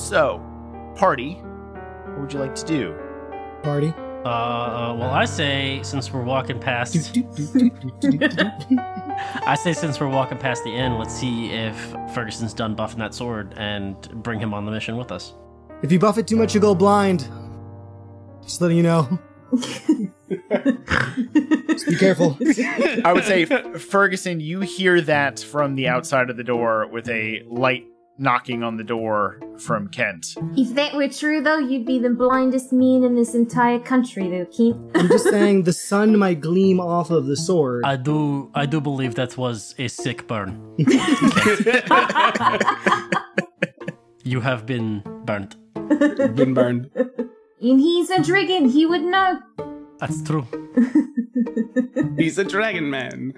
So, party, what would you like to do? Party. Well, I say since we're walking past the inn, let's see if Ferguson's done buffing that sword and bring him on the mission with us. If you buff it too much, you go blind. Just letting you know. Just be careful. I would say, Ferguson, you hear that from the outside of the door with a light knocking on the door from Kent. If that were true, though, you'd be the blindest man in this entire country, though, Kent. I'm just saying the sun might gleam off of the sword. I do believe that was a sick burn. You have been burnt. Been burned. And he's a dragon, he would know. That's true. He's a dragon man.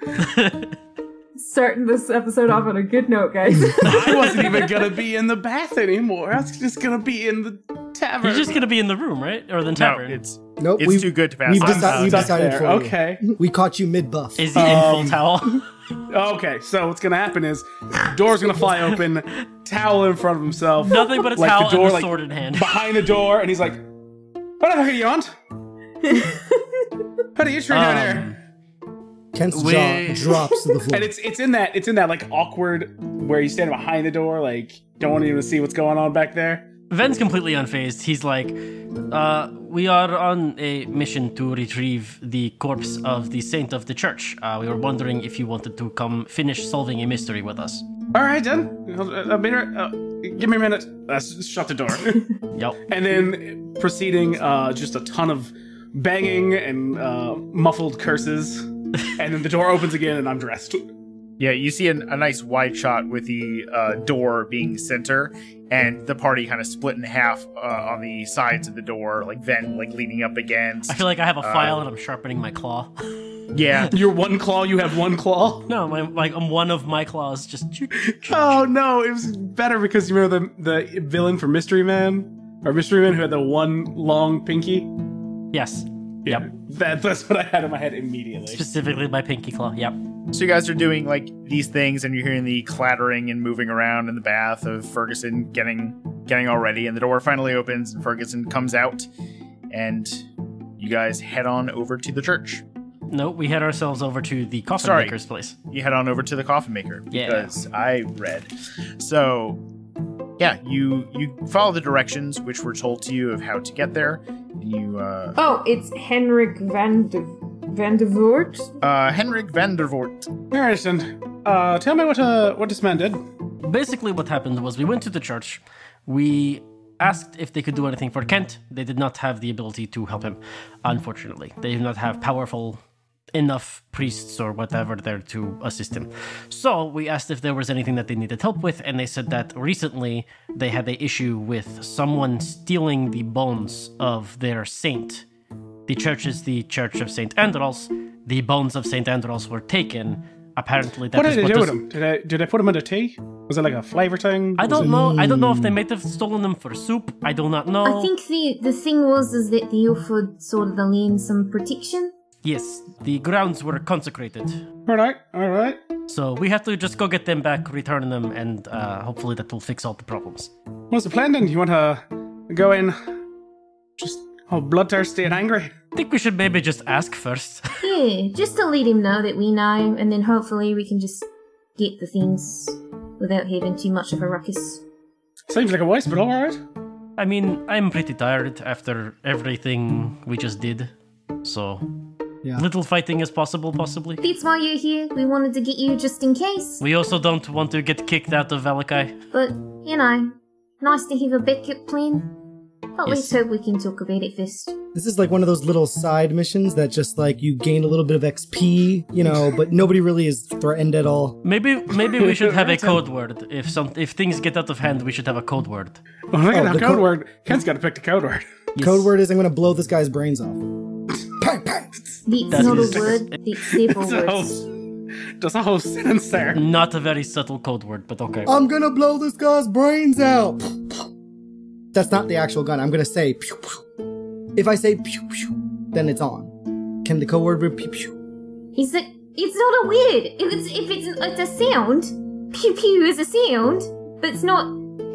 Starting this episode off on a good note, guys. I wasn't even gonna be in the bath anymore. I was just gonna be in the tavern. You're just gonna be in the room, right? Or the tavern? No, it's too good to pass. We've decided for you. Okay. We caught you mid-buff. Is he in full towel? Okay, so what's gonna happen is door's gonna fly open, towel in front of himself. Nothing but a like towel the door, and a like, sword in hand. behind the door, and he's like, "What the heck do you want? How do you treat down here?" Kent's jaw drops to the floor. And it's in that like awkward where you stand behind the door, like don't want anyone to see what's going on back there. Ven's completely unfazed. He's like, we are on a mission to retrieve the corpse of the saint of the church. We were wondering if you wanted to come finish solving a mystery with us. All right, then. I'll be right. Give me a minute. Shut the door. Yep. And then proceeding, just a ton of banging and muffled curses. And then the door opens again, and I'm dressed. Yeah, you see a nice wide shot with the door being center, and the party kind of split in half on the sides of the door, like Ven like leaning up against. I feel like I have a file and I'm sharpening my claw. Yeah. Your one claw, you have one claw? No, one of my claws just... Oh, no, it was better because you remember the villain from Mystery Man? Or Mystery Man who had the one long pinky? Yes. Yeah, Yep. That's what I had in my head immediately. Specifically my pinky claw, yep. So you guys are doing like these things, and you're hearing the clattering and moving around in the bath of Ferguson getting all ready, and the door finally opens, and Ferguson comes out, and you guys head on over to the church. No, we head ourselves over to the Coffin Maker's place. You head on over to the Coffin Maker, because I read. So, yeah, you follow the directions which were told to you of how to get there. You Oh, it's Henrik van de Voort? Henrik van der Voort. Harrison, tell me what this man did. Basically what happened was we went to the church. We asked if they could do anything for Kent. They did not have the ability to help him, unfortunately. They did not have powerful enough priests or whatever there to assist him. So we asked if there was anything that they needed help with, and they said that recently they had an issue with someone stealing the bones of their saint. The church is the Church of St. Andros. The bones of St. Andros were taken. Apparently that what is did what they do with them? Did they put them in a tea? Was it like a flavor thing? I don't know. I don't know if they might have stolen them for soup. I do not know. I think the thing was that they offered sort of the land some protection. Yes, the grounds were consecrated. All right. So we have to just go get them back, return them, and hopefully that will fix all the problems. What's the plan then? You want to go in just all bloodthirsty and angry? I think we should maybe just ask first. Yeah, just to let him know that we know, and then hopefully we can just get the things without having too much of a ruckus. Seems like a waste, but all right. I mean, I'm pretty tired after everything we just did, so... Yeah. Little fighting is possible, possibly. That's why you're here. We wanted to get you just in case. We also don't want to get kicked out of Valakai. But, you know, nice to have a backup plan. But let's hope we can talk about it first. This is like one of those little side missions that just like you gain a little bit of XP, you know, but nobody really is threatened at all. Maybe we should have a code word. If things get out of hand, we should have a code word. Oh, look at that code word. Ken's got to pick the code word. Yes. Code word is I'm going to blow this guy's brains off. Bang, bang. That's not a word. It's several words. There's a whole sentence there. Not a very subtle code word, but okay. I'm going to blow this guy's brains out. That's not the actual gun. I'm going to say pew, pew. If I say pew, pew, then it's on. Can the code word be pew, pew? It's not a word. If it's a sound, pew pew is a sound, but it's not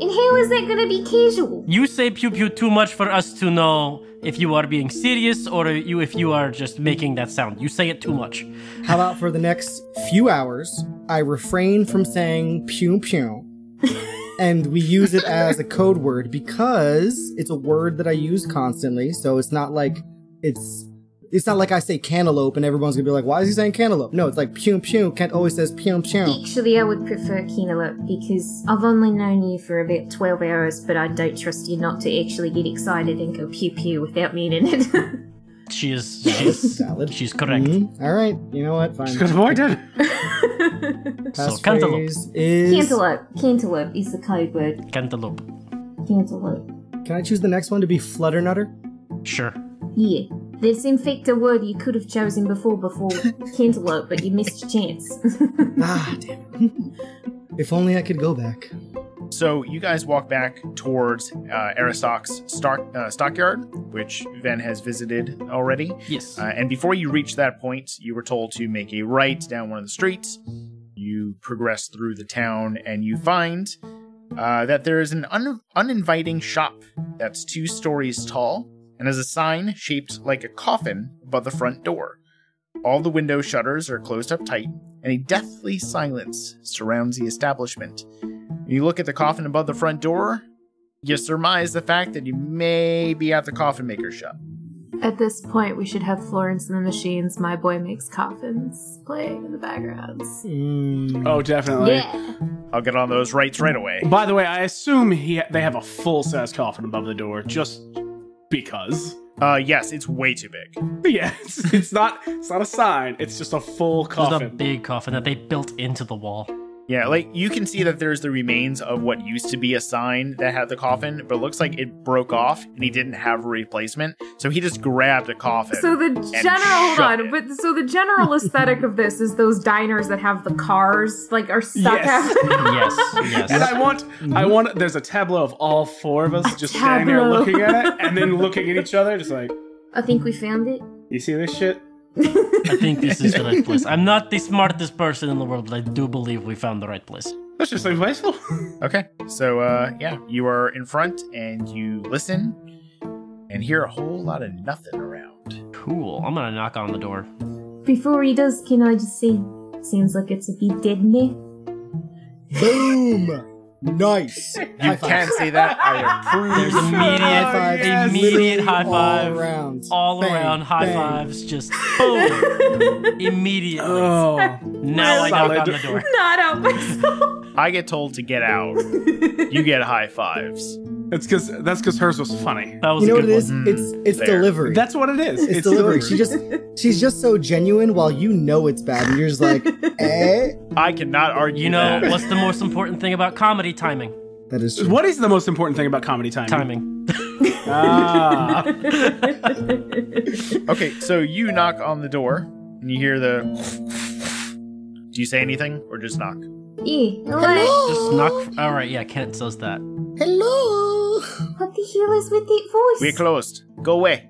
And how is that gonna be casual? You say pew pew too much for us to know if you are being serious or if you are just making that sound. You say it too much. How about for the next few hours, I refrain from saying pew pew, and we use it as a code word because it's a word that I use constantly. So it's not like it's not like I say cantaloupe and everyone's gonna be like, why is he saying cantaloupe? No, it's like pew pew. Kent always says pew pew. Actually, I would prefer cantaloupe because I've only known you for about 12 hours, but I don't trust you not to actually get excited and go pew pew without meaning it. She's Salad. She's correct. Mm-hmm. All right, you know what? Fine. Just got avoided. Pass So, cantaloupe. phrase is Cantaloupe. Cantaloupe is the code word. Cantaloupe. Cantaloupe. Can I choose the next one to be flutternutter? Sure. Yeah. That's in fact a word you could have chosen before cantaloupe, but you missed your chance. Ah, damn it. If only I could go back. So you guys walk back towards Aristoc's stockyard, which Ven has visited already. Yes. And before you reach that point, you were told to make a right down one of the streets. You progress through the town, and you find that there is an uninviting shop that's 2 stories tall, and has a sign shaped like a coffin above the front door. All the window shutters are closed up tight, and a deathly silence surrounds the establishment. When you look at the coffin above the front door, you surmise the fact that you may be at the Coffin Maker shop. At this point, we should have Florence and the Machines, My Boy Makes Coffins, playing in the backgrounds. Oh, definitely. Yeah. I'll get on those rights right away. By the way, I assume they have a full-size coffin above the door, just because. Yes, it's way too big. Yeah, it's not a sign. It's just a full There's coffin. a big coffin that they built into the wall. Yeah, like, you can see that there's the remains of what used to be a sign that had the coffin, but it looks like it broke off, and he didn't have a replacement, so he just grabbed a coffin. So the and general aesthetic of this is those diners that have the cars, like, are stuck Yes. out. Yes. And I want. There's a tableau of all 4 of us just standing there tableau. looking at it, and then looking at each other, just like, I think we found it. you see this shit? I think this is the right place. I'm not the smartest person in the world, but I do believe we found the right place. That's just so wasteful. Okay, so, yeah, you are in front, and you listen, and hear a whole lot of nothing around. Cool. I'm gonna knock on the door. Before he does, can I just say, seems like it's a bit dead now. Boom! Nice. You can't say that. I approve. There's immediate high five. All around. All Bang, around high bang. fives, just boom. Immediately. Oh, Now I knock on the door. Not out myself. I get told to get out. You get high fives. that's because hers was funny. That was You know a what good it is? one. It's Fair. delivery. That's what it is. It's delivery. She's just so genuine while you know it's bad, and you're just like, eh? I cannot argue You know, that. what's the most important thing about comedy? Timing. That is true. What is the most important thing about comedy timing? Timing. Ah. Okay, so you knock on the door, and you hear the... Do you say anything, or just knock? Yeah. Hello. Just knock. All right, yeah, Kent says that. Hello. What the hell is with that voice? We're closed. Go away.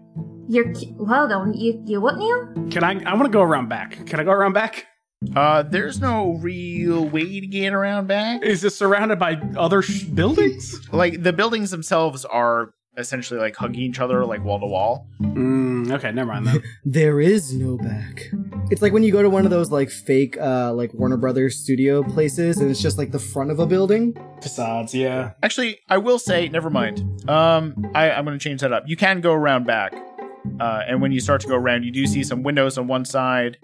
Hold on. You what now? I want to go around back. Can I go around back? There's no real way to get around back. Is this surrounded by other buildings? Like, the buildings themselves are essentially, like, hugging each other, like, wall to wall. Okay, never mind then. There is no back. It's like when you go to one of those like fake like Warner Brothers studio places and it's just like the front of a building. Facades, yeah. Actually, I will say, never mind. I'm going to change that up. You can go around back. And when you start to go around, you do see some windows on one side.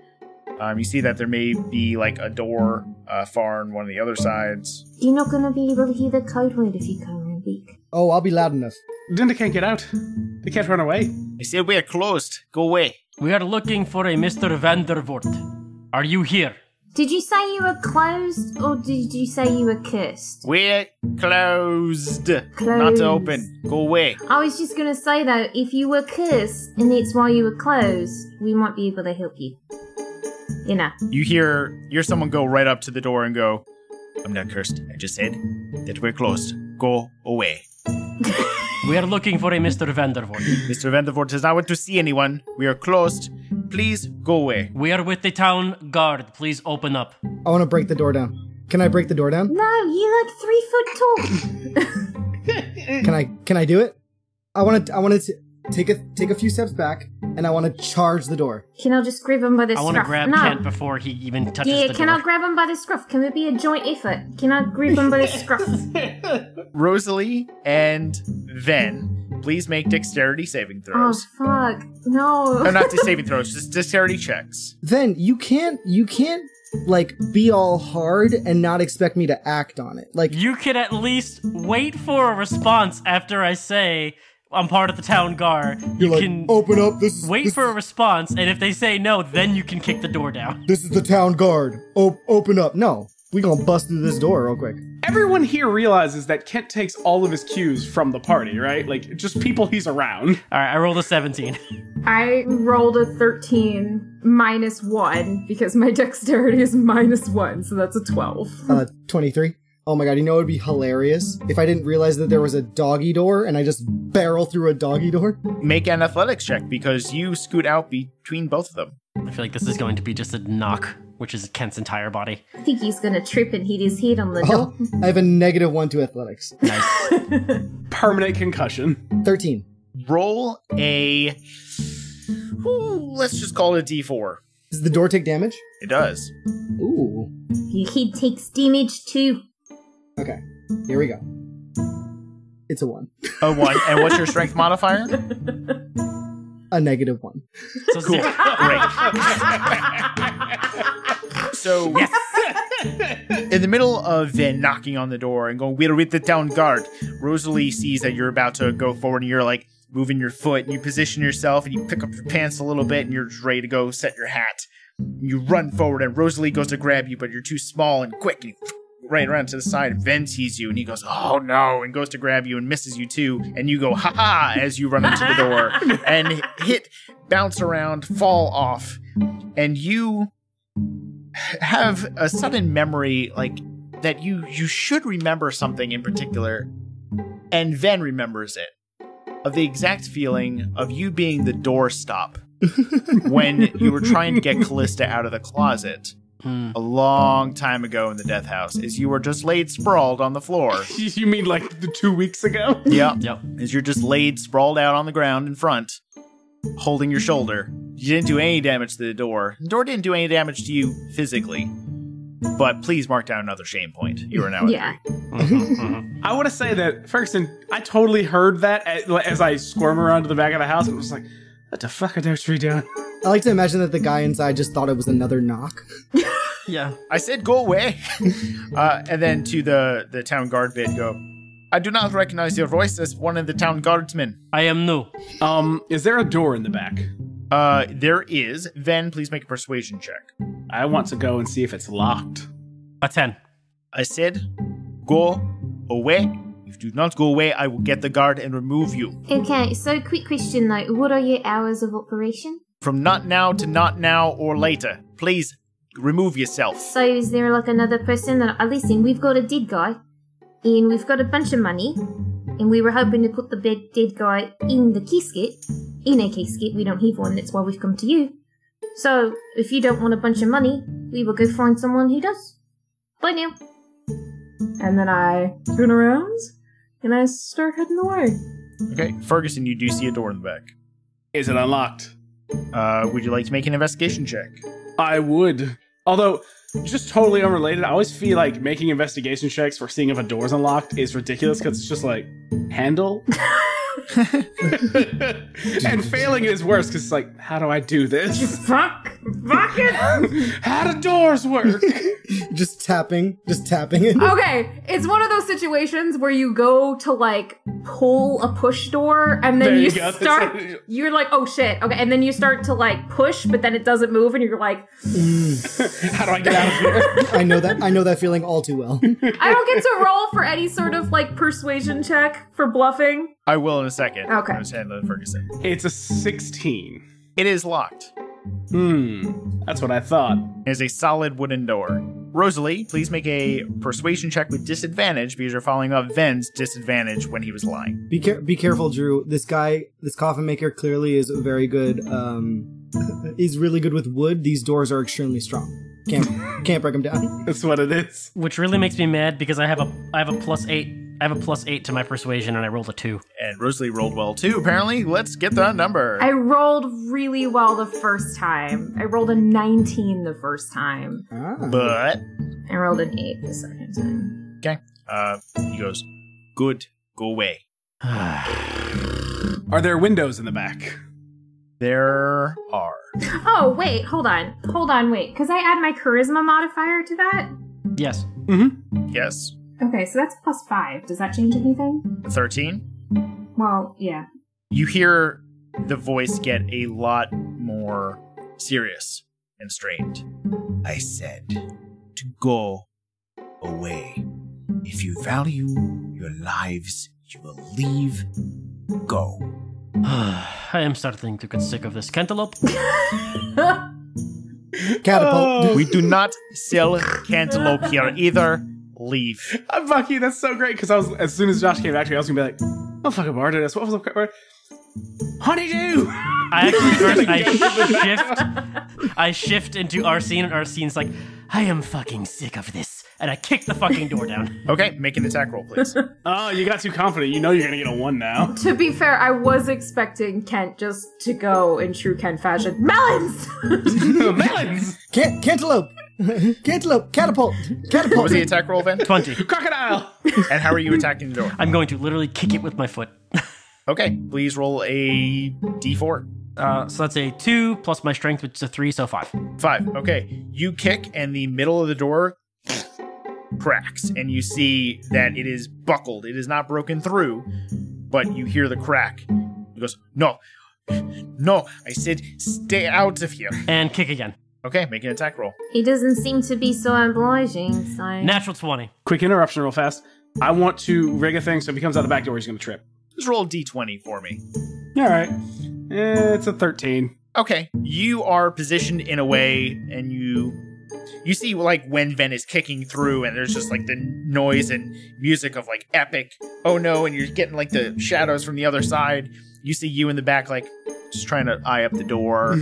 You see that there may be like a door far on one of the other sides. You're not gonna be able to hear the code word if you come around big. Oh, I'll be loud enough. Then they can't get out. They can't run away. I said we're closed. Go away. We are looking for a Mr. Vandervoort. Are you here? Did you say you were closed, or did you say you were cursed? We're closed. Not open. Go away. I was just gonna say though, if you were cursed and that's why you were closed, we might be able to help you. You know. You hear someone go right up to the door and go, I'm not cursed. I just said that we're closed. Go away. We are looking for a Mr. Vandervoort. Mr. Vandervoort does not want to see anyone. We are closed. Please go away. We are with the town guard. Please open up. I want to break the door down. Can I break the door down? No, You're like 3 foot tall. Can I do it? I want to take a few steps back, and I want to charge the door. Can I just grab him by the scruff? I want to grab Kent before he even touches the door. Yeah, can I grab him by the scruff? Can it be a joint effort? Can I grab him by the scruff? Rosalie and Ven, please make dexterity saving throws. Oh, fuck. No. No, not saving throws, just dexterity checks. Then you can't like be all hard and not expect me to act on it. Like, You can at least wait for a response after I say I'm part of the town guard. You like, can open up. wait for a response, and if they say no, then you can kick the door down. This is the town guard. Open up. No, we gonna bust through this door real quick. Everyone here realizes that Kent takes all of his cues from the party, right? Like, just people he's around. All right, I rolled a 17. I rolled a 13 -1 because my dexterity is -1, so that's a 12. 23. Oh my god, you know what would be hilarious? If I didn't realize that there was a doggy door and I just barrel through a doggy door. Make an athletics check because you scoot out between both of them. I feel like this is going to be just a knock, which is Kent's entire body. I think he's gonna trip and hit his head on the door. I have a -1 to athletics. Nice. Permanent concussion. 13. Roll a... let's just call it a D4. Does the door take damage? It does. Ooh. Your head takes damage too. Okay, here we go. It's a 1. A 1. And what's your strength modifier? A -1. So cool. Great. So, in the middle of Vin knocking on the door and going, "We're with the town guard," Rosalie sees that you're about to go forward and you're like moving your foot and you position yourself and you pick up your pants a little bit and you're just ready to go set your hat. You run forward and Rosalie goes to grab you, but you're too small and quick and you right around to the side. Ven sees you and he goes, "Oh no," and goes to grab you and misses you too. And you go, "Ha ha," as you run into the door and bounce around, fall off. And you have a sudden memory, like, that you should remember something in particular. And Ven remembers it. Of the exact feeling of you being the doorstop when you were trying to get Callista out of the closet. A long time ago in the death house, as you were just laid sprawled on the floor. You mean like the 2 weeks ago? Yep. Yep. As you're just laid sprawled out on the ground in front, holding your shoulder. You didn't do any damage to the door. The door didn't do any damage to you physically. But please mark down another shame point. You are now at 3. I want to say that, Ferguson, I totally heard that as I squirm around to the back of the house and was like, what the fuck are those three doing? I like to imagine that the guy inside just thought it was another knock. Yeah. I said go away. And then to the town guard bit, go, "I do not recognize your voice as one of the town guardsmen." I am new. Is there a door in the back? There is. Ven, please make a persuasion check. I want to go and see if it's locked. A 10. I said, go away. If you do not go away, I will get the guard and remove you. Okay, so quick question though. What are your hours of operation? From not now to not now or later. Please, remove yourself. So is there like another person that... listen, we've got a dead guy, and we've got a bunch of money, and we were hoping to put the dead guy in the casket. In a casket, we don't have one, that's why we've come to you. So, if you don't want a bunch of money, we will go find someone who does. Bye now. And then I turn around and I start heading away. Okay, Ferguson, you do see a door in the back. Is it unlocked? Would you like to make an investigation check? I would. Although, just totally unrelated, I always feel like making investigation checks for seeing if a door's unlocked is ridiculous because it's just like, handle? And failing is worse because it's like, how do I do this? Fuck it! How do doors work? just tapping it. Okay, it's one of those situations where you go to like pull a push door and then There you you go. start, you're like, oh shit, okay, and then you start to like push, but then it doesn't move and you're like, How do I get out of here? I know that feeling all too well. I don't get to roll for any sort of like persuasion check for bluffing. I will in a second. Okay. I was handling Ferguson. It's a 16. It is locked. That's what I thought. It is a solid wooden door. Rosalie, please make a persuasion check with disadvantage because you're following up Ven's disadvantage when he was lying. Be careful, Drew. This Coffin Maker clearly is very good. He's really good with wood. These doors are extremely strong. Can't break them down. That's what it is. Which really makes me mad because I have a +8. I have a +8 to my persuasion, and I rolled a 2. And Rosalie rolled well too, apparently. Let's get that number. I rolled really well the first time. I rolled a 19 the first time. But I rolled an 8 the second time. okay. He goes, good, go away. Are there windows in the back? There are. Oh, wait, hold on, wait. Because I add my charisma modifier to that? Yes. Yes. Okay, so that's +5. Does that change anything? 13. Well, yeah. You hear the voice get a lot more serious and strained. I said to go away. If you value your lives, you will leave. Go. I am starting to get sick of this cantaloupe. Catapult. We do not sell cantaloupe here either. Leave. Bucky, that's so great, because as soon as Josh came back to me, I was going to be like, oh, fucking barter this. What was the word? Honeydew! I actually first, I shift into Arsene, and Arsene's like, I am fucking sick of this. And I kick the fucking door down. Okay, make an attack roll, please. Oh, you got too confident. You know you're going to get a 1 now. To be fair, I was expecting Kent just to go in true Kent fashion. Melons! Melons! Cantaloupe. Cantaloupe. Catapult. What was the attack roll, Then? 20. Crocodile! And how are you attacking the door? I'm going to literally kick it with my foot. Okay, please roll a d4. So that's a 2 plus my strength, which is a 3, so 5. 5. Okay, you kick, and the middle of the door cracks, and you see that it is buckled. It is not broken through, but you hear the crack. He goes, no, I said stay out of here. And kick again. Okay, make an attack roll. He doesn't seem to be so obliging, so... Natural 20. Quick interruption real fast. I want to rig a thing so if he comes out the back door, he's going to trip. Just roll a d20 for me. All right. It's a 13. Okay, you are positioned in a way, and you see, like, when Ven is kicking through, and there's just, like, the noise and music of, like, epic, oh no, and you're getting, like, the shadows from the other side. You see you in the back, like, just trying to eye up the door,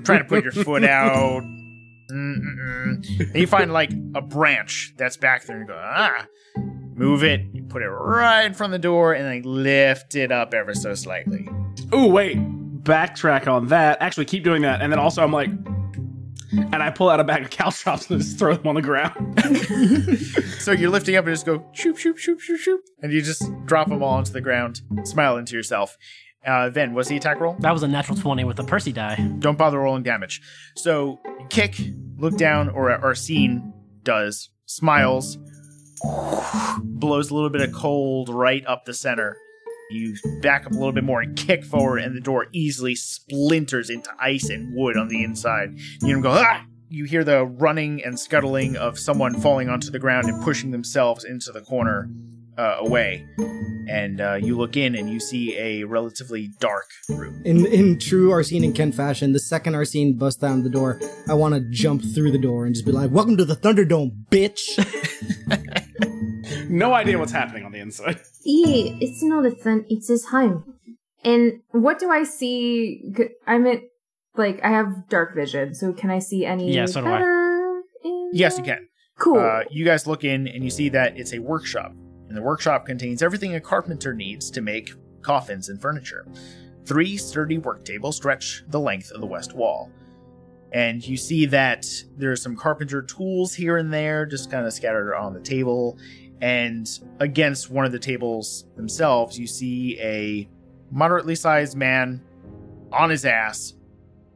trying to put your foot out. And you find, like, a branch that's back there, and you go, move it, you put it right in front of the door, and, like, lift it up ever so slightly. Ooh, wait. Backtrack on that. Actually, keep doing that. And then also, I'm like... And I pull out a bag of caltrops and just throw them on the ground. So you're lifting up and just go, shoop, shoop, shoop, shoop, shoop. And you just drop them all onto the ground, smile into yourself. Then, what's the attack roll? That was a natural 20 with the Percy die. Don't bother rolling damage. So, kick, look down, or Arsene does, smiles, blows a little bit of cold right up the center. You back up a little bit more and kick forward, and the door easily splinters into ice and wood on the inside. You go, ah! You hear the running and scuttling of someone falling onto the ground and pushing themselves into the corner away. And you look in, and you see a relatively dark room. In true Arsene and Ken fashion, the second Arsene busts down the door, I want to jump through the door and just be like, welcome to the Thunderdome, bitch! No idea what's happening on the inside. Yeah, it's not a thing. It's his home. And what do I see? I'm at, like, I have dark vision, so can I see any so do I. better? Yes, you can. Cool. You guys look in, and you see that it's a workshop. And the workshop contains everything a carpenter needs to make coffins and furniture. 3 sturdy work tables stretch the length of the west wall. And you see that there's some carpenter tools here and there, just kind of scattered on the table. And against one of the tables themselves, you see a moderately sized man on his ass,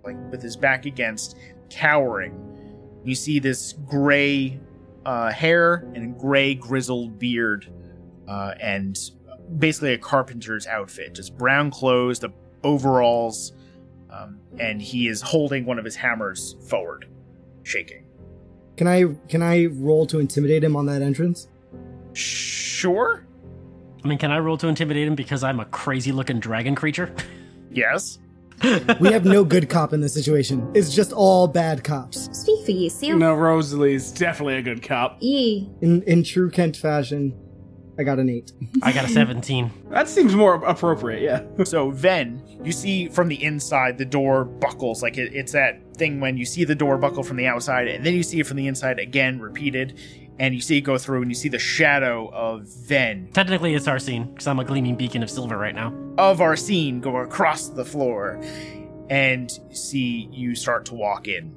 like with his back against, cowering. You see this gray hair and gray grizzled beard, and basically a carpenter's outfit, just brown clothes, the overalls, and he is holding one of his hammers forward, shaking. Can I roll to intimidate him on that entrance? Sure. I mean, can I roll to intimidate him because I'm a crazy-looking dragon creature? Yes. We have no good cop in this situation. It's just all bad cops. Speak for yourself. No, Rosalie's definitely a good cop. Yeah. In true Kent fashion, I got an 8. I got a 17. That seems more appropriate, yeah. So Ven, you see from the inside the door buckles. Like it's that thing when you see the door buckle from the outside, and then you see it from the inside again, repeated, and you see it go through, and you see the shadow of Ven, Technically, it's Arsene, because I'm a gleaming beacon of silver right now. of Arsene, go across the floor, and see you start to walk in.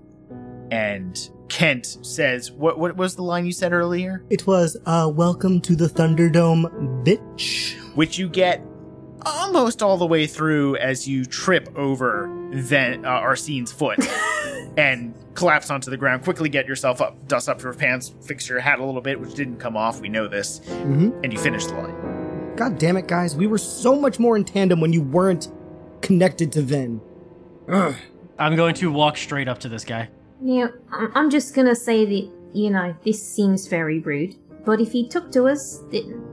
And Kent says, what was the line you said earlier? It was, welcome to the Thunderdome, bitch. Which you get almost all the way through as you trip over Arsene's foot and collapse onto the ground. Quickly get yourself up, dust up your pants, fix your hat a little bit, which didn't come off, we know this, and you finish the line. God damn it, guys. We were so much more in tandem when you weren't connected to Ven. Ugh. I'm going to walk straight up to this guy. Now, I'm just gonna say that, this seems very rude, but if he took to us,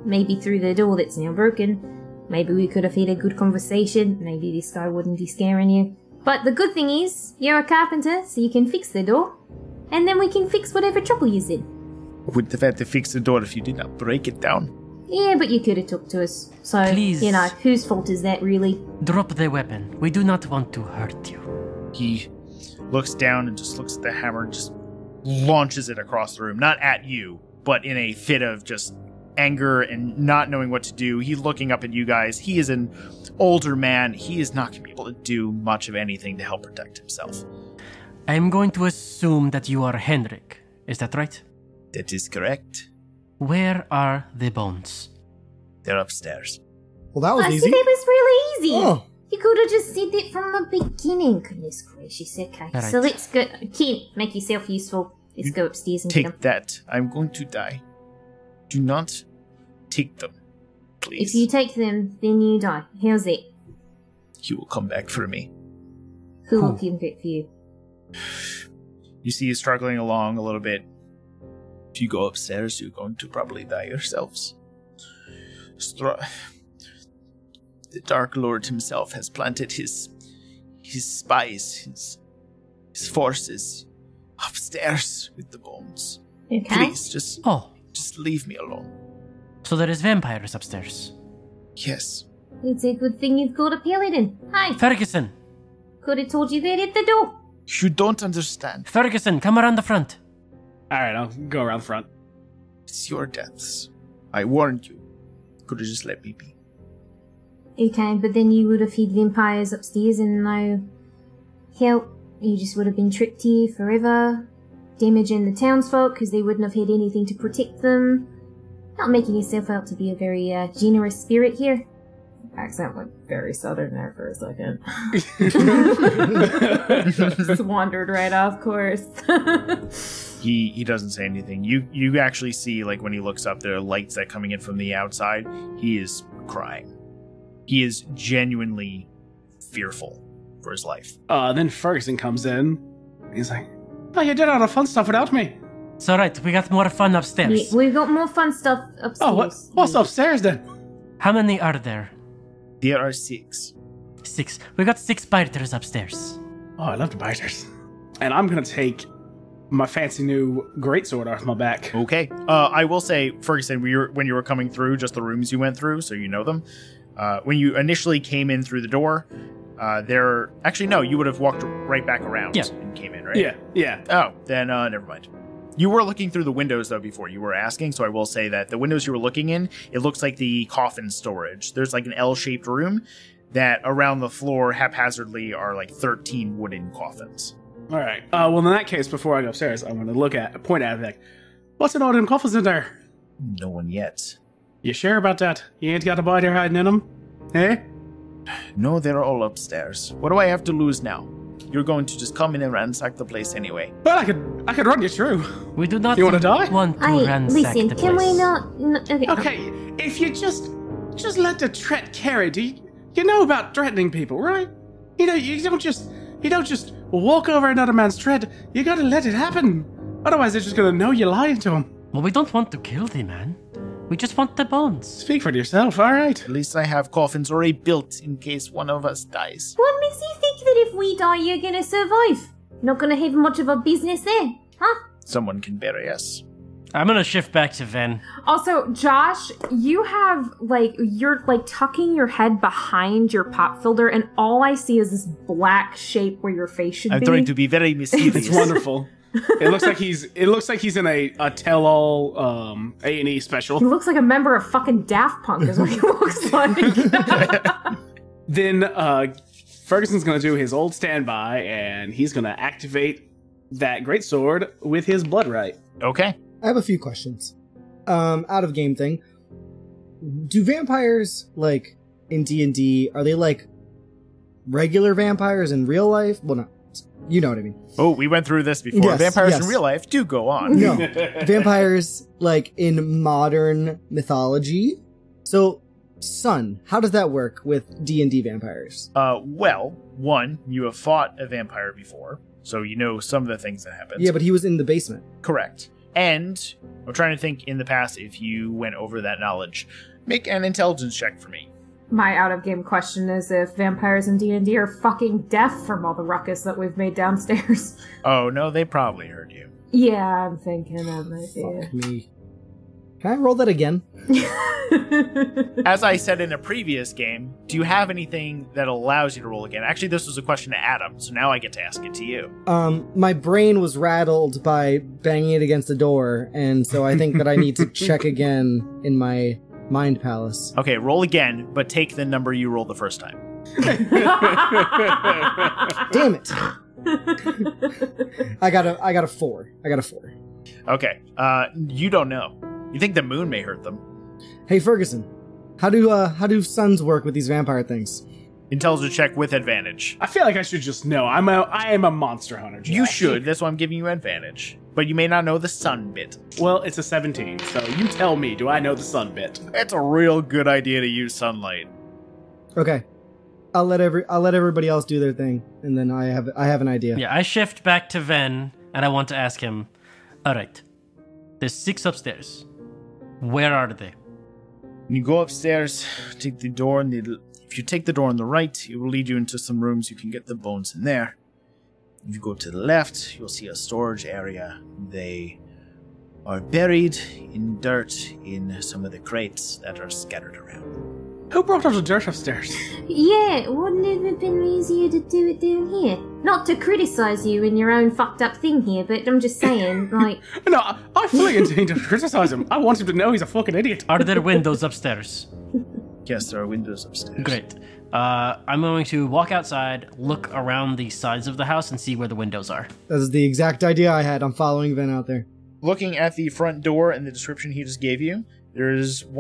maybe through the door that's now broken, maybe we could have had a good conversation, maybe this guy wouldn't be scaring you. But the good thing is, you're a carpenter, so you can fix the door, and then we can fix whatever trouble you're in. Would have had to fix the door if you did not break it down. Yeah, but you could have took to us, so, Please. whose fault is that, really? Drop the weapon. We do not want to hurt you. He looks down and just looks at the hammer and just launches it across the room. Not at you, but in a fit of just anger and not knowing what to do. He's looking up at you guys. He is an older man. He is not going to be able to do much of anything to help protect himself. I am going to assume that you are Henrik. Is that right? That is correct. Where are the bones? They're upstairs. Well, that was I easy. said it was really easy. Oh. You could have just said it from the beginning. Goodness gracious, okay. All So right. let's go. Kid, make yourself useful. Let's go upstairs and get them. Take that. I'm going to die. Do not take them, please. If you take them, then you die. How's it? He will come back for me. Who will come back for you? You see he's struggling along a little bit. If you go upstairs, you're going to probably die yourselves. The Dark Lord himself has planted his spies, his forces upstairs with the bones. Okay. Please, just leave me alone. So there is vampires upstairs. Yes. It's a good thing you've got a paladin. Hi. Ferguson! Could have told you that at the door. You don't understand. Ferguson, come around the front. Alright, I'll go around the front. It's your deaths. I warned you. Could have just let me be. Okay, but then you would have hid vampires upstairs and no help. You just would have been tricked here forever. Damaging the townsfolk because they wouldn't have had anything to protect them. Not making yourself out to be a very generous spirit here. Accent went very southern there for a second. Just wandered right off course. He doesn't say anything. You actually see, like, when he looks up, there are lights that coming in from the outside. He is crying. He is genuinely fearful for his life. Then Ferguson comes in. He's like, "Oh, you did all the fun stuff without me." It's alright, we got more fun upstairs. Yeah, we've got more fun stuff upstairs. Oh, what's upstairs then? How many are there? There are 6. 6. We got 6 biters upstairs. Oh, I love the biters. And I'm gonna take my fancy new greatsword off my back. Okay. I will say, Ferguson, when you were coming through, just the rooms you went through, so you know them. When you initially came in through the door, actually, no, you would have walked right back around and came in, right? Yeah. Oh, then never mind. You were looking through the windows, though, before you were asking, so I will say that the windows you were looking in, it looks like the coffin storage. There's like an L-shaped room that around the floor haphazardly are like 13 wooden coffins. All right. Well, in that case, before I go upstairs, I'm gonna point at it like, "What's in all them coffins in there? No one yet. You sure about that? You ain't got a biter hiding in them? Eh?" No, they're all upstairs. What do I have to lose now? You're going to just come in and ransack the place anyway. Well, I could run you through. We do not You wanna die? want to Hey, ransack listen, the can place. we not... Okay. Okay, if you just let the threat carry. You know about threatening people, right? You know, you don't just walk over another man's threat. You gotta let it happen. Otherwise, they're just gonna know you're lying to them. Well, we don't want to kill the man. We just want the bones. Speak for yourself, all right? At least I have coffins already built in case one of us dies. What makes you think that if we die, you're gonna survive? Not gonna have much of a business there, huh? Someone can bury us. I'm gonna shift back to Ven. Also, Josh, you have, you're, tucking your head behind your pop filter, and all I see is this black shape where your face should be. I'm trying to be very mischievous. It's wonderful. It looks like he's in a tell-all A&E special. He looks like a member of fucking Daft Punk is what he looks like. Then Ferguson's going to do his old standby, and he's going to activate that greatsword with his blood right. Okay. I have a few questions. Out of game thing. Do vampires, in D&D, are they regular vampires in real life? Well, no. You know what I mean. Oh, we went through this before. Yes, Vampires yes. in real life do go on. No. Vampires, in modern mythology. So, Sun, how does that work with D&D vampires? Well, one, you have fought a vampire before, so you know some of the things that happened. Yeah, but he was in the basement. Correct. And I'm trying to think in the past if you went over that knowledge. Make an intelligence check for me. My out-of-game question is if vampires in D&D are fucking deaf from all the ruckus that we've made downstairs. Oh, no, they probably heard you. Yeah, I'm thinking that might be Fuck me. Can I roll that again? As I said in a previous game, do you have anything that allows you to roll again? Actually, this was a question to Adam, so now I get to ask it to you. My brain was rattled by banging it against the door, and so I think that I need to check again in my mind palace. Okay, roll again, but take the number you rolled the first time. Damn it! I got a 4. Okay, you don't know. You think the moon may hurt them. Hey Ferguson, how do suns work with these vampire things? Intelligence check with advantage. I feel like I should just know. I am a monster hunter, Josh. You should, that's why I'm giving you advantage. But you may not know the sun bit. Well, it's a 17, so you tell me, do I know the sun bit? It's a real good idea to use sunlight. Okay. I'll let everybody else do their thing, and then I have an idea. Yeah, I shift back to Ven, and I want to ask him, alright, there's 6 upstairs. Where are they? When you go upstairs, take the door, if you take the door on the right, it will lead you into some rooms. You can get the bones in there. If you go to the left, you'll see a storage area. They are buried in dirt in some of the crates that are scattered around. Who brought all the dirt upstairs? Yeah, wouldn't it have been easier to do it down here? Not to criticize you in your own fucked up thing here, but I'm just saying, No, I fully intend to criticize him. I want him to know he's a fucking idiot. Are there windows upstairs? Yes, there are windows upstairs. Great. I'm going to walk outside, look around the sides of the house, and see where the windows are. That's the exact idea I had. I'm following Ven out there. Looking at the front door and the description he just gave you, there's 5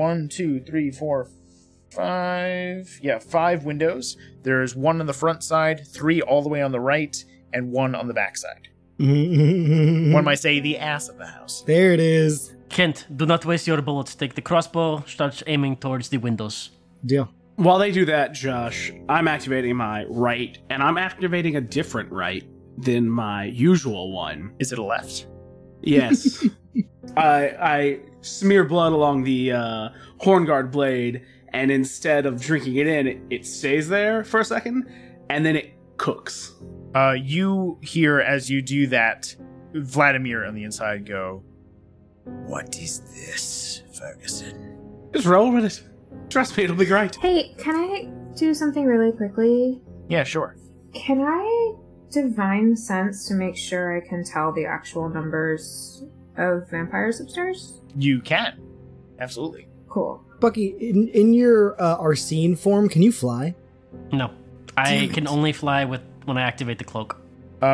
windows. There's 1 on the front side, 3 all the way on the right, and 1 on the back side. One might say the ass of the house. There it is. Kent, do not waste your bullets. Take the crossbow, start aiming towards the windows. Deal. While they do that, Josh, I'm activating my right, and I'm activating a different right than my usual one. Is it a left? Yes. I smear blood along the hornguard blade, and instead of drinking it in, it stays there for a second, and then it cooks. You hear as you do that, Vladimir on the inside go, "What is this, Ferguson?" Just roll with it. Trust me, it'll be great. Hey, can I do something really quickly? Yeah, sure. Can I divine sense to make sure I can tell the actual numbers of vampires upstairs? You can. Absolutely. Cool. Bucky, in your Arsene form, can you fly? No. I can only fly when I activate the cloak.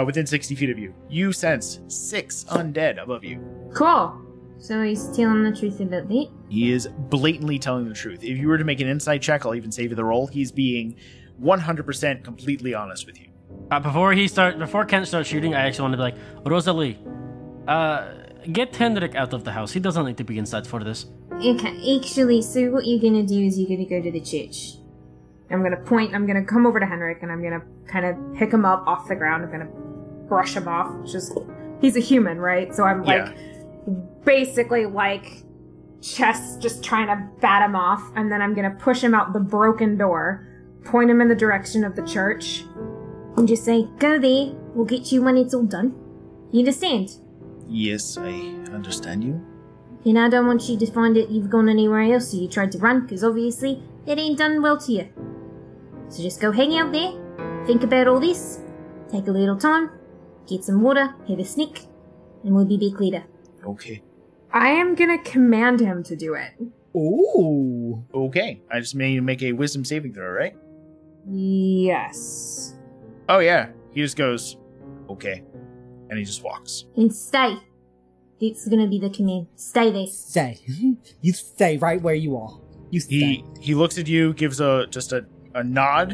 Within 60 feet of you. You sense 6 undead above you. Cool. So he's telling the truth about that. He is blatantly telling the truth. If you were to make an insight check, I'll even save you the roll. He's being 100% completely honest with you. Before Kent starts shooting, I actually want to be like, Rosalie, get Hendrik out of the house. He doesn't need to be inside for this. Okay, actually, so what you're gonna do is you're gonna go to the church. I'm gonna come over to Henrik and I'm gonna kind of pick him up off the ground. I'm gonna brush him off. He's a human, right? So I'm basically chest just trying to bat him off, and then I'm gonna push him out the broken door, point him in the direction of the church, And just say, go there, we'll get you when it's all done. You understand? Yes, I understand you. And I don't want you to find that you've gone anywhere else so you tried to run, because obviously it ain't done well to you. So just go hang out there, think about all this, take a little time, get some water, have a snack, and we'll be back later. Okay. I am gonna command him to do it. Ooh. Okay. I just made you make a wisdom saving throw, right? Yes. Oh, yeah. He just goes, okay. And he just walks. And stay. That's gonna be the command. Stay there. Stay. You stay right where you are. You stay. He looks at you, gives just a nod,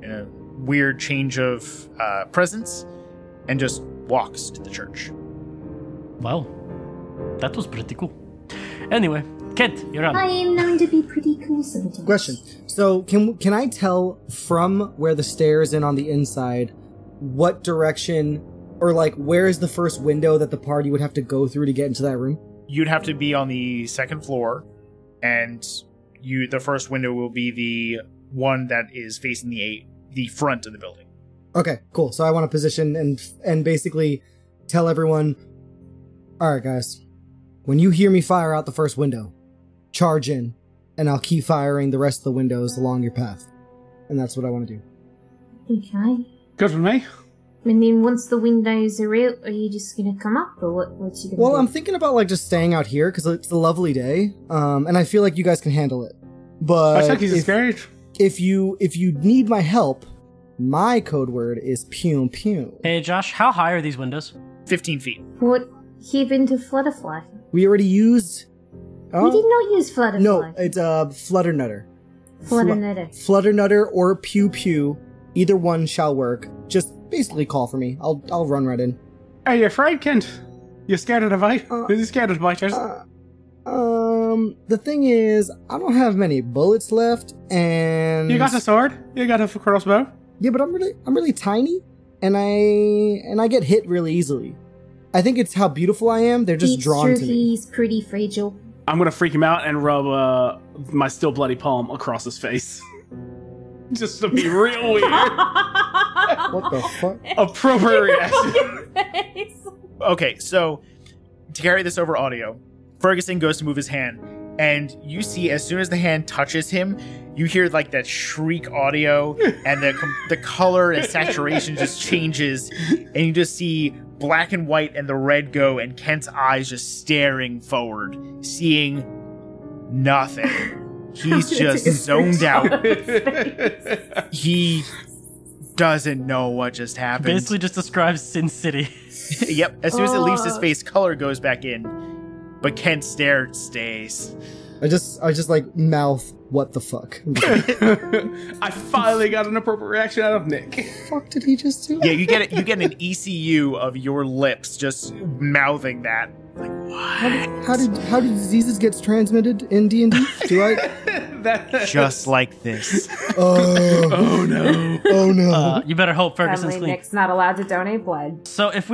and a weird change of presence, and just walks to the church. Well, that was pretty cool. Anyway, Kent, you're on. I am known to be pretty cool sometimes. Question. So can I tell from where the stairs and on the inside what direction or like where is the first window that the party would have to go through to get into that room? You'd have to be on the second floor, and the first window will be the one that is facing the front of the building. Okay, cool. So I want to position and basically tell everyone, all right, guys, when you hear me fire out the first window, charge in, and I'll keep firing the rest of the windows along your path. And that's what I want to do. Okay. Good for me. And then once the windows are out, are you just gonna come up, or what's you gonna do? Well, I'm thinking about like just staying out here because it's a lovely day, and I feel like you guys can handle it. But I think he's scared. if you need my help, my code word is pew pew. Hey, Josh, how high are these windows? 15 feet. What happened to Flutterfly? We already used. We did not use Flutterfly. No, it's Flutternutter. Flutternutter. Flutternutter or pew pew, either one shall work. Just basically call for me. I'll run right in. Are you afraid, Kent? You scared of the bite? Is he scared of the biters? The thing is, I don't have many bullets left, and You got a sword? You got a crossbow? yeah, but I'm really tiny, and I get hit really easily. I think it's how beautiful I am. They're just drawn to me. He's pretty fragile. I'm gonna freak him out and rub my still bloody palm across his face. Just to be real weird. What the fuck? Appropriate reaction. Okay, so to carry this over audio, Ferguson goes to move his hand, and you see as soon as the hand touches him, you hear like that shriek audio, and the color and saturation just changes, and you just see black and white and the red go, and Kent's eyes just staring forward, seeing nothing. He's just zoned out. He doesn't know what just happened. Basically just describes Sin City. Yep, as soon as it leaves his face, color goes back in, but Kent's stare stays. I just like mouth, what the fuck? I finally got an appropriate reaction out of Nick. What the fuck did he just do? Yeah, you get an ECU of your lips just mouthing that. Like, what? How did diseases get transmitted in D&D? Do I? Just like this. Oh no. Oh no. You better hope Ferguson's Suddenly clean. Nick's not allowed to donate blood. So if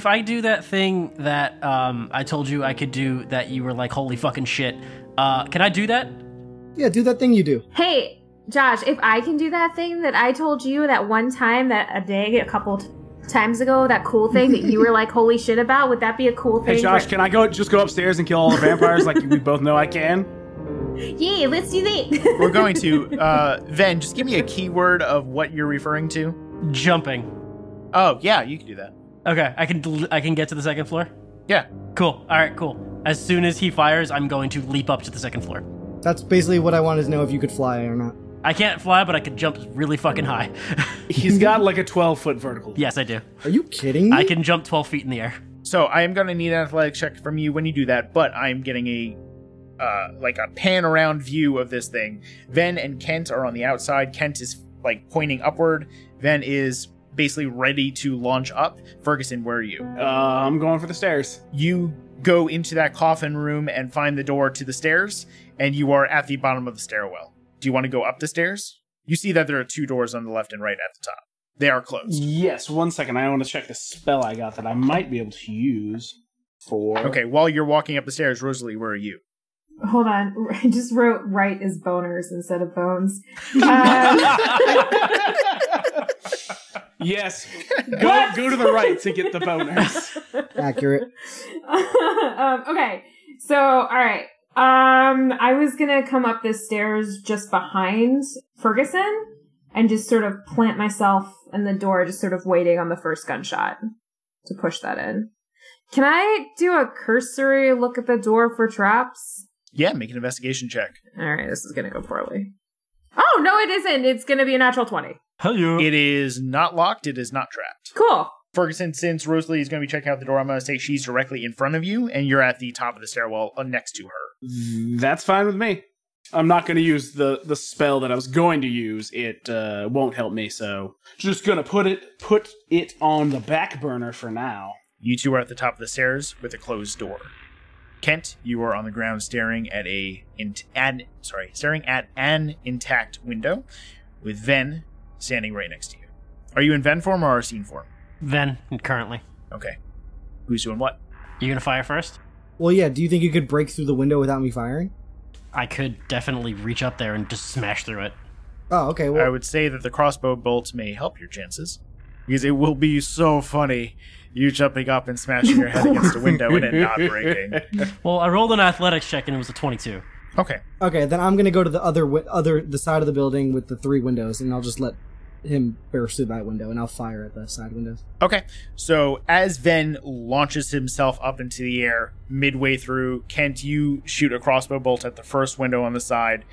I do that thing that I told you I could do that you were like, holy fucking shit, can I do that? Yeah, do that thing you do. Hey, Josh, if I can do that thing that I told you that one time, a couple times ago, that cool thing that you were like, holy shit about, would that be a cool thing? Hey Josh, can I go upstairs and kill all the vampires like we both know I can? Yeah, let's do that. We're going to. Ven, just give me a keyword of what you're referring to. Jumping. Oh, yeah, you can do that. Okay, I can get to the second floor? Yeah. Cool. All right, cool. As soon as he fires, I'm going to leap up to the second floor. That's basically what I wanted to know, if you could fly or not. I can't fly, but I could jump really fucking high. He's got like a 12-foot vertical. Yes, I do. Are you kidding me? I can jump 12 feet in the air. So I am going to need an athletics check from you when you do that, but I'm getting a pan around view of this thing. Ven and Kent are on the outside. Kent is like pointing upward. Ven is basically ready to launch up. Ferguson, where are you? I'm going for the stairs. You go into that coffin room and find the door to the stairs, and you are at the bottom of the stairwell. Do you want to go up the stairs? You see that there are two doors on the left and right at the top. They are closed. Yes, 1 second. I want to check the spell I got that I might be able to use for... Okay, while you're walking up the stairs, Rosalie, where are you? Hold on, I just wrote right as boners instead of bones. Yes, go to the right to get the boners. Accurate. Okay, So, all right. I was gonna come up the stairs just behind Ferguson and just sort of plant myself in the door, just sort of waiting on the first gunshot to push that in. Can I do a cursory look at the door for traps? Yeah, make an investigation check. All right, this is gonna go poorly. Oh, no, it isn't. It's gonna be a natural 20. Hello. It is not locked. It is not trapped. Cool. Ferguson, since Rosalie is going to be checking out the door, I'm going to say she's directly in front of you, and you're at the top of the stairwell next to her. That's fine with me. I'm not going to use the spell that I was going to use. It won't help me, so just going to put it on the back burner for now. You two are at the top of the stairs with a closed door. Kent, you are on the ground staring at an intact window, with Ven standing right next to you. Are you in Ven form or Arsene form? Ven, currently. Okay. Who's doing what? You gonna fire first? Well, yeah, do you think you could break through the window without me firing? I could definitely reach up there and just smash through it. Oh, okay, well... I would say that the crossbow bolts may help your chances, because it will be so funny you jumping up and smashing your head against a window and it not breaking. Well, I rolled an athletics check and it was a 22. Okay. Okay, then I'm gonna go to the the side of the building with the 3 windows, and I'll just let him burst through that window, and I'll fire at the side windows. Okay, so as Ven launches himself up into the air, midway through, Kent, you shoot a crossbow bolt at the first window on the side,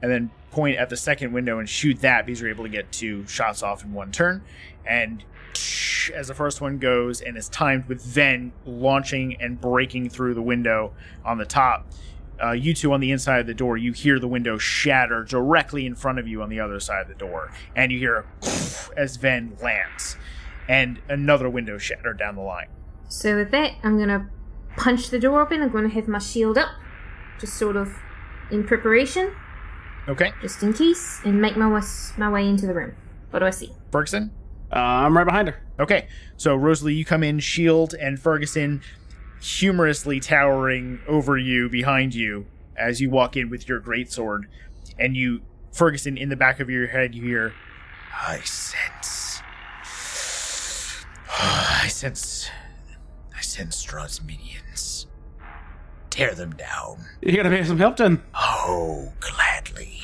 and then point at the second window and shoot that, because you're able to get 2 shots off in one turn. And as the first one goes, and is timed with Ven launching and breaking through the window on the top, you two on the inside of the door, you hear the window shatter directly in front of you on the other side of the door. And you hear as Ven lands. And another window shattered down the line. So with that, I'm going to punch the door open. I'm going to have my shield up, just sort of in preparation. Okay. Just in case, and make my way into the room. What do I see? Ferguson? I'm right behind her. Okay, so Rosalie, you come in, shield, and Ferguson humorously towering over you, behind you, as you walk in with your greatsword. And you, Ferguson, in the back of your head, you hear, I sense Strahd's minions. Tear them down. You gotta pay some help then. Oh, gladly.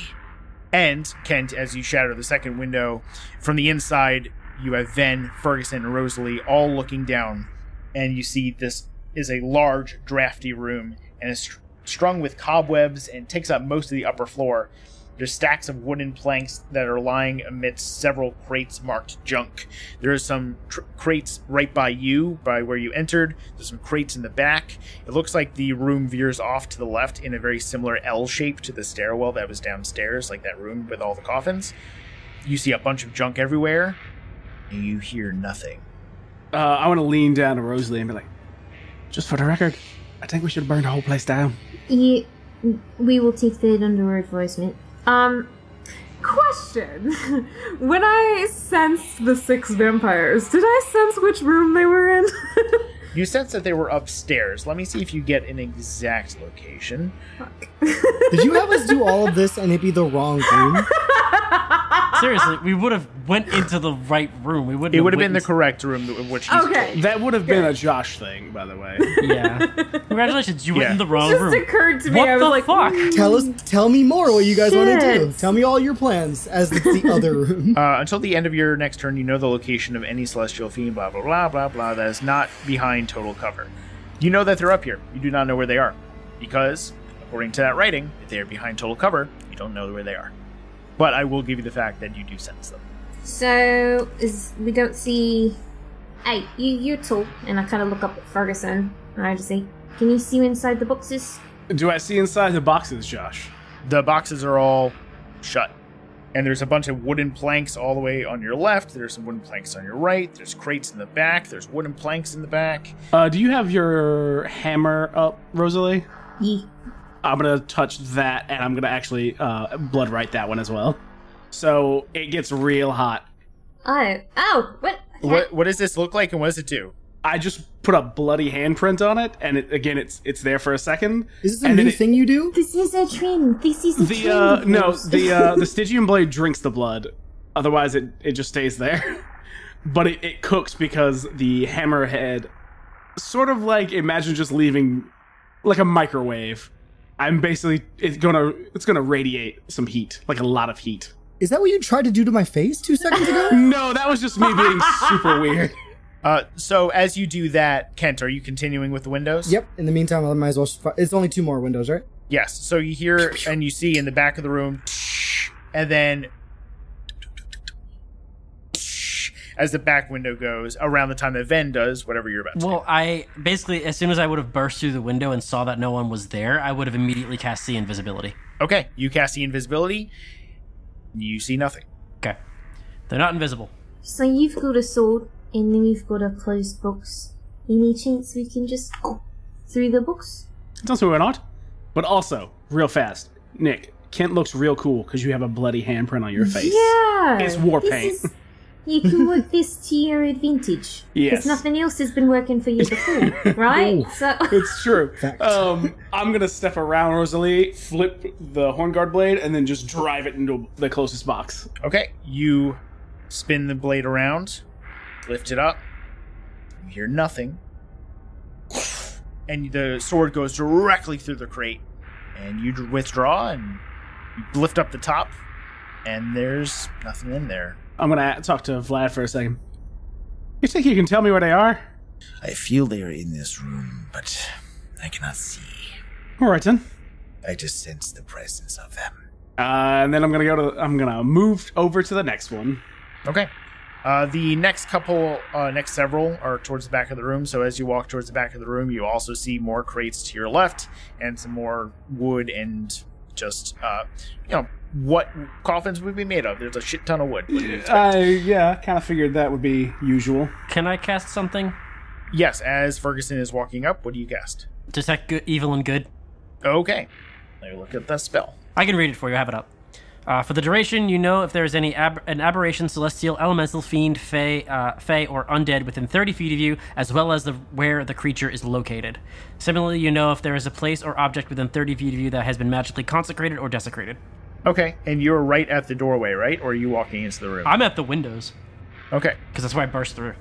And, Kent, as you shatter the second window, from the inside, you have Ven, Ferguson, and Rosalie all looking down, and you see this is a large, drafty room, and is strung with cobwebs and takes up most of the upper floor. There's stacks of wooden planks that are lying amidst several crates marked junk. There are some crates right by you, by where you entered. There's some crates in the back. It looks like the room veers off to the left in a very similar L shape to the stairwell that was downstairs, like that room with all the coffins. You see a bunch of junk everywhere, and you hear nothing. I want to lean down to Rosalie and be like, just for the record, I think we should burn the whole place down. Yeah, we will take that under advisement. Question. When I sensed the 6 vampires, did I sense which room they were in? You sense that they were upstairs. Let me see if you get an exact location. Did you have us do all of this and it be the wrong room? Seriously, we would have went into the right room. We wouldn't. It would have been the correct room in which he's Okay. That would have been a Josh thing, by the way. Yeah. Congratulations, you went in the wrong It just room. occurred to me. What I was the like, fuck? Tell me more what you guys want to do. Shit. Tell me all your plans as it's the other room. Until the end of your next turn, you know the location of any celestial fiend, blah, blah, blah, blah, blah, that is not behind total cover. You know that they're up here. You do not know where they are. Because, according to that writing, if they are behind total cover, you don't know where they are. But I will give you the fact that you do sense them. So, we don't see... Hey, you're tall, and I kind of look up at Ferguson, and I just say, can you see inside the boxes? Do I see inside the boxes, Josh? The boxes are all shut. And there's a bunch of wooden planks all the way on your left. There's some wooden planks on your right. There's crates in the back. There's wooden planks in the back. Do you have your hammer up, Rosalie? Yeah. I'm going to touch that, and I'm going to actually blood write that one as well. So it gets real hot. Oh, what? What does this look like, and what does it do? I just put a bloody handprint on it, and it's there for a second. Is this a new thing you do? This is a trend. This is a trend. The Stygian blade drinks the blood. Otherwise, it just stays there. But it cooks because the hammerhead, sort of like, imagine just leaving like a microwave. I'm basically it's gonna radiate some heat, like a lot of heat. Is that what you tried to do to my face 2 seconds ago? No, that was just me being super weird. So as you do that, Kent, are you continuing with the windows? Yep. In the meantime, I might as well. It's only 2 more windows, right? Yes. So you hear and you see in the back of the room, and then as the back window goes around the time that Ven does whatever you're about to do. Well, I basically, as soon as I would have burst through the window and saw that no one was there, I would have immediately cast the invisibility. Okay, you cast the invisibility. You see nothing. Okay. They're not invisible. So you've got a sword, and then you've got a closed box. Any chance we can just go through the books? Don't say we're not. But also, real fast, Nick, Kent looks real cool because you have a bloody handprint on your face. Yeah! It's war paint. You can work this to your advantage. Yes. Because nothing else has been working for you before, right? So It's true. Fact. I'm gonna step around Rosalie, flip the Hornguard blade, and then just drive it into the closest box. Okay, you spin the blade around, lift it up, you hear nothing, and the sword goes directly through the crate, and you withdraw, and you lift up the top, and there's nothing in there. I'm gonna talk to Vlad for a second. You think you can tell me where they are? I feel they are in this room, but I cannot see. All right then. I just sense the presence of them. And then I'm gonna move over to the next one. Okay. The next several are towards the back of the room. So as you walk towards the back of the room, you also see more crates to your left and some more wood and just, what coffins would be made of. There's a shit ton of wood. Yeah, kind of figured that would be usual. Can I cast something? Yes, as Ferguson is walking up, what do you cast? Detect evil and good. Okay. Let me look at that spell. I can read it for you. I have it up. For the duration, you know if there is any an aberration, celestial, elemental, fiend, fey, or undead within 30 feet of you, as well as where the creature is located. Similarly, you know if there is a place or object within 30 feet of you that has been magically consecrated or desecrated. Okay, and you're right at the doorway, right? Or are you walking into the room? I'm at the windows, Okay. because that's where I burst through.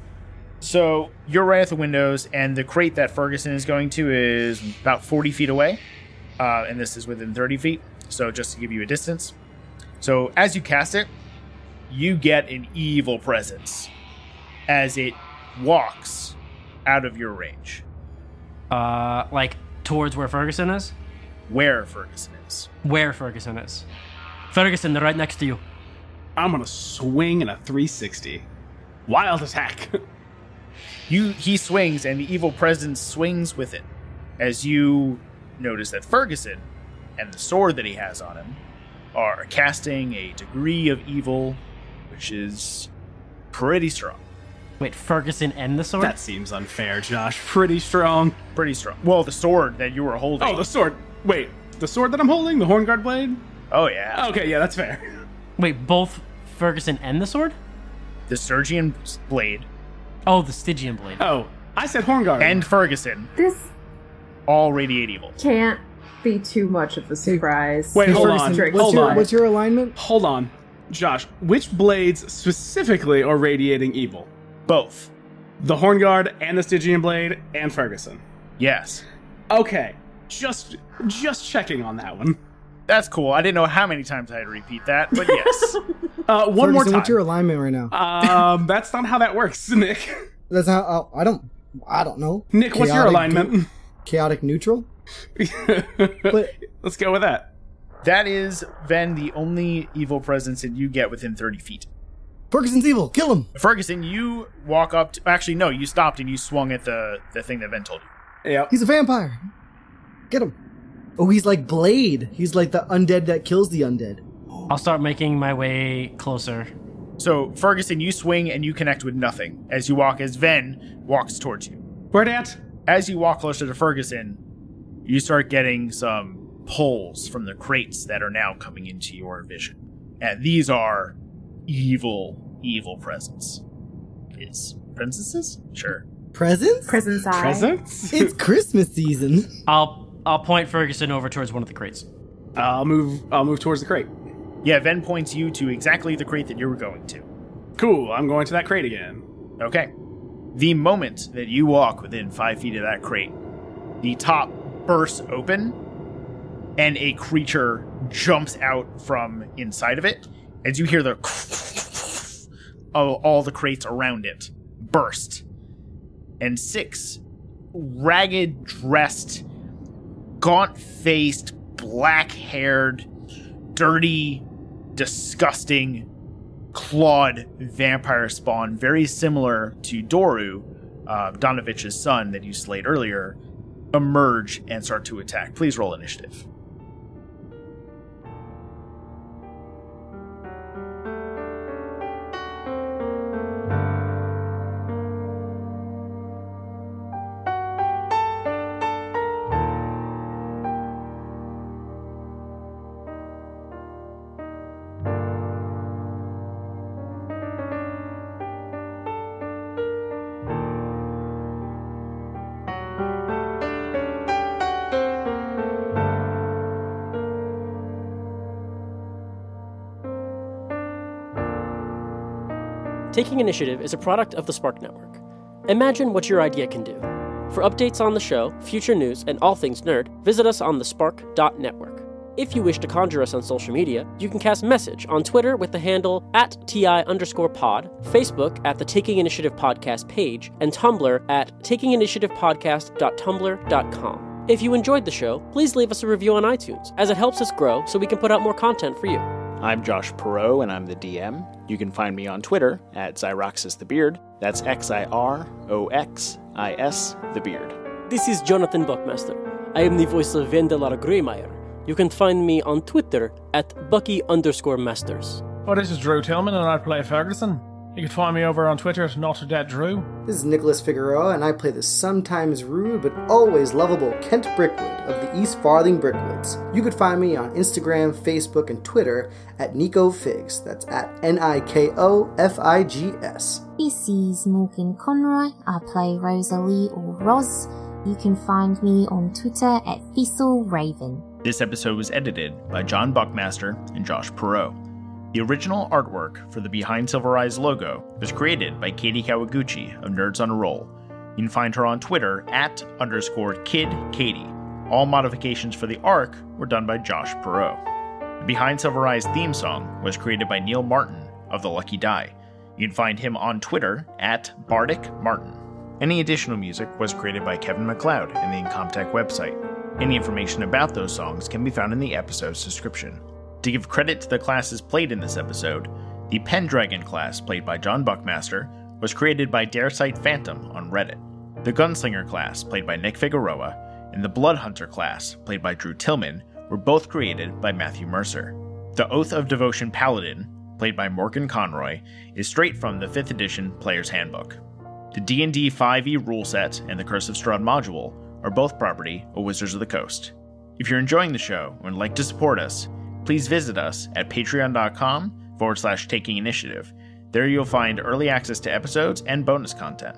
So you're right at the windows, and the crate that Ferguson is going to is about 40 feet away, and this is within 30 feet, so just to give you a distance. So as you cast it, you get an evil presence as it walks out of your range. Like towards where Ferguson is? Where Ferguson is. Where Ferguson is. Ferguson, they're right next to you. I'm gonna swing in a 360. Wild attack. He swings, and the evil presence swings with it, as you notice that Ferguson and the sword that he has on him are casting a degree of evil, which is pretty strong. Wait, Ferguson and the sword? That seems unfair, Josh. Pretty strong. Pretty strong. Well, the sword that you were holding. Oh, the sword. Wait, the sword that I'm holding? The Hornguard blade? Oh, yeah. Okay, yeah, that's fair. Wait, both Ferguson and the sword? The Stygian blade Oh, the Stygian blade. Oh, I said Hornguard. and Ferguson This all radiate evil. can't be too much of a surprise. Wait, hold Ferguson, on. Trick. What's Hold your, on. what's your alignment? Hold on. Josh, which blades specifically are radiating evil? Both. The Hornguard and the Stygian blade and Ferguson. Yes. Okay, just checking on that one. That's cool. I didn't know how many times I had to repeat that, but yes. One more Ferguson, time. what's your alignment right now? That's not how that works, Nick. That's how. I don't know. Nick, what's your Chaotic alignment? Chaotic neutral. But Let's go with that. That is, Ven, the only evil presence that you get within 30 feet. Ferguson's evil. Kill him. Ferguson, you walk up to... Actually, no, you stopped and you swung at the thing that Ven told you. Yep. He's a vampire. Get him. Oh, he's like Blade. He's like the undead that kills the undead. I'll start making my way closer. So, Ferguson, you swing and you connect with nothing as you walk, as Ven walks towards you. Where at? As you walk closer to Ferguson, you start getting some pulls from the crates that are now coming into your vision. And these are evil presents. Princesses? Sure. Presents? Presence eye. Presents? It's Christmas season. I'll point Ferguson over towards one of the crates. I'll move towards the crate. Yeah, Ven points you to exactly the crate that you were going to. Cool, I'm going to that crate again. Okay. The moment that you walk within 5 feet of that crate, the top bursts open, and a creature jumps out from inside of it, as you hear the of all the crates around it burst. And 6 ragged, dressed, gaunt-faced, black-haired, dirty, disgusting, clawed vampire spawn, very similar to Doru, Donovich's son that you slayed earlier, emerge and start to attack. Please roll initiative. Taking Initiative is a product of the Spark Network. Imagine what your idea can do. For updates on the show, future news, and all things nerd, visit us on thespark.network. If you wish to conjure us on social media, you can cast message on Twitter with the handle @TI_pod, Facebook at the Taking Initiative Podcast page, and Tumblr at takinginitiativepodcast.tumblr.com. If you enjoyed the show, please leave us a review on iTunes, as it helps us grow so we can put out more content for you. I'm Josh Perot, and I'm the DM. You can find me on Twitter at XyroxisTheBeard. That's XIROXIS the Beard. This is Jonathan Buckmaster. I am the voice of Vendalar Greymeyer. You can find me on Twitter at Bucky_Masters. Oh, this is Drew Tillman, and I play Ferguson. You can find me over on Twitter at NotDeadDrew. This is Nicholas Figueroa, and I play the sometimes rude but always lovable Kent Brickwood of the East Farthing Brickwoods. You could find me on Instagram, Facebook, and Twitter at NicoFigs. That's at NIKOFIGS. This is Morgan Conroy. I play Rosalie or Roz. You can find me on Twitter at ThistleRaven. This episode was edited by John Buckmaster and Josh Perot. The original artwork for the Behind Silver Eyes logo was created by Kati Kawaguchi of Nerds on a Roll. You can find her on Twitter at @KidKatie. All modifications for the arc were done by Josh Perot. The Behind Silver Eyes theme song was created by Neil Martin of The Lucky Die. You can find him on Twitter at BardicMartin. Any additional music was created by Kevin MacLeod in the Incomtech website. Any information about those songs can be found in the episode's description. To give credit to the classes played in this episode, the Pendragon class played by John Buckmaster was created by Daresight Phantom on Reddit. The Gunslinger class played by Nick Figueroa and the Bloodhunter class played by Drew Tillman were both created by Matthew Mercer. The Oath of Devotion Paladin, played by Morgan Conroy, is straight from the 5th edition Player's Handbook. The D&D 5e rule set and the Curse of Strahd module are both property of Wizards of the Coast. If you're enjoying the show and would like to support us, please visit us at patreon.com/takinginitiative. There you'll find early access to episodes and bonus content.